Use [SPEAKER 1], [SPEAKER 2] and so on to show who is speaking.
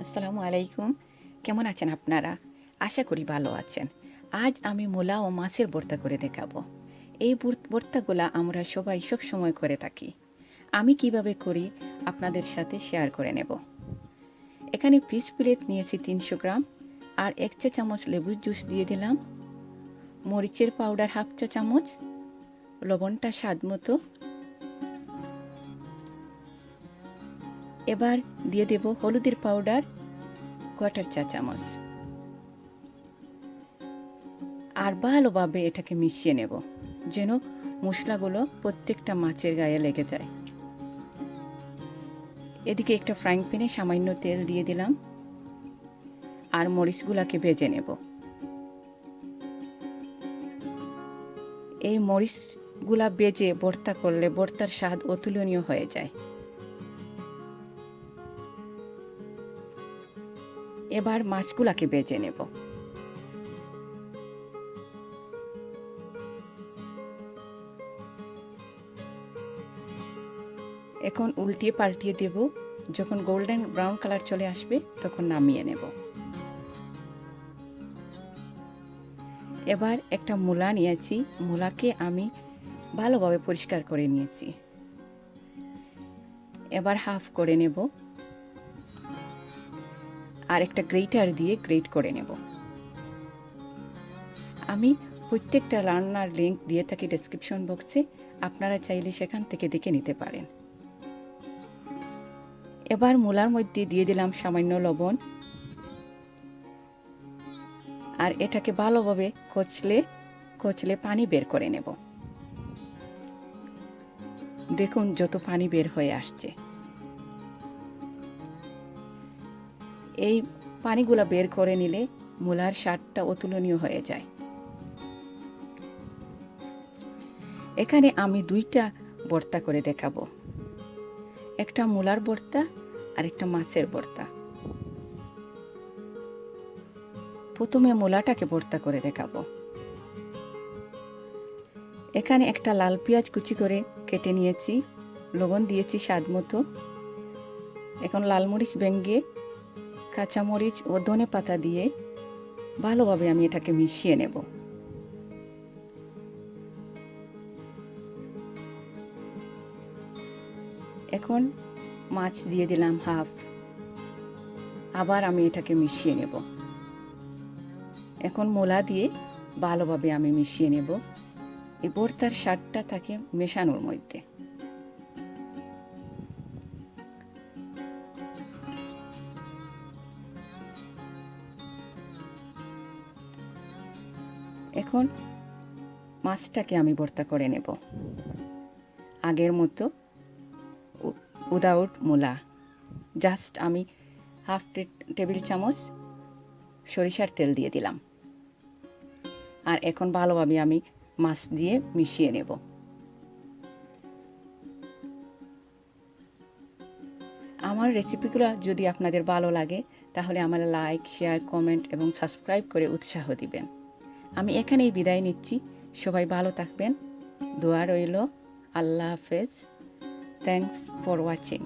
[SPEAKER 1] আসসালামু আলাইকুম। কেমন আছেন আপনারা? আশা করি ভালো আছেন। আজ আমি মূলা ও মাছের ভর্তা করে দেখাবো। এই ভর্তাগুলা আমরা সবাই সব সময় করে থাকি। আমি কিভাবে করি আপনাদের সাথে শেয়ার করে নেব। এখানে ফিশ ফিলেট নিয়েছি 300 গ্রাম আর 1 চা চামচ লেবুর জুস দিয়ে দিলাম। মরিচের পাউডার 1/2 চা চামচ, লবণটা স্বাদ মতো। এবার দিয়ে দেব হলুদের পাউডার 1/4 চা চামচ আর ভালোভাবে এটাকে মিশিয়ে নেব যেন মশলাগুলো প্রত্যেকটা মাছের গায়ে লেগে যায়। এদিকে একটা ফ্রাইং প্যানে সামান্য তেল দিয়ে দিলাম আর মরিচগুলোকে ভেজে নেব। এই মরিচগুলা ভেজে ভর্তা করলে ভর্তার স্বাদ অতুলনীয় হয়ে যায়। এবার মাছগুলাকে ভেজে নেব। এখন উল্টিয়ে পাল্টিয়ে দেব। যখন গোল্ডেন ব্রাউন কালার চলে আসবে তখন নামিয়ে নেব। এবার একটা মূলা নিয়েছি, মূলাকে আমি ভালোভাবে পরিষ্কার করে নিয়েছি। এবার হাফ করে নেব আর একটা গ্রেটার দিয়ে গ্রেট করে নেব। আমি প্রত্যেকটা রান্নার লিঙ্ক দিয়ে থাকি ডেসক্রিপশন বক্সে, আপনারা চাইলে সেখান থেকে দেখে নিতে পারেন। এবার মূলার মধ্যে দিয়ে দিলাম সামান্য লবণ আর এটাকে ভালোভাবে কচলে পানি বের করে নেব। দেখুন যত পানি বের হয়ে আসছে। এই পানিগুলা বের করে নিলে মূলার স্বাদটা অতুলনীয় হয়ে যায়। এখানে আমি দুইটা ভর্তা করে দেখাবো, একটা মূলার ভর্তা আর একটা মাছের ভর্তা। প্রথমে মূলাটাকে ভর্তা করে দেখাবো। এখানে একটা লাল পেঁয়াজ কুচি করে কেটে নিয়েছি, লবণ দিয়েছি স্বাদ মতো। এখন লাল মরিচ ভেঙে, কাঁচামরিচ ও ধনে পাতা দিয়ে ভালোভাবে আমি এটাকে মিশিয়ে নেব। এখন মাছ দিয়ে দিলাম হাফ, আবার আমি এটাকে মিশিয়ে নেব। এখন মূলা দিয়ে ভালোভাবে আমি মিশিয়ে নেব। এই ভর্তার স্বাদটা থাকে মেশানোর মধ্যে। এখন মাছটাকে আমি ভর্তা করে নেব আগের মতো, উইদাউট মূলা। জাস্ট আমি হাফ টেবিল চামচ সরিষার তেল দিয়ে দিলাম আর এখন ভালোভাবে আমি মাছ দিয়ে মিশিয়ে নেব। আমার রেসিপিগুলো যদি আপনাদের ভালো লাগে তাহলে আমার লাইক, শেয়ার, কমেন্ট এবং সাবস্ক্রাইব করে উৎসাহ দিবেন। আমি এখানেই বিদায় নিচ্ছি। সবাই ভালো থাকবেন। দোয়া রইল। আল্লাহ হাফেজ। Thanks for watching.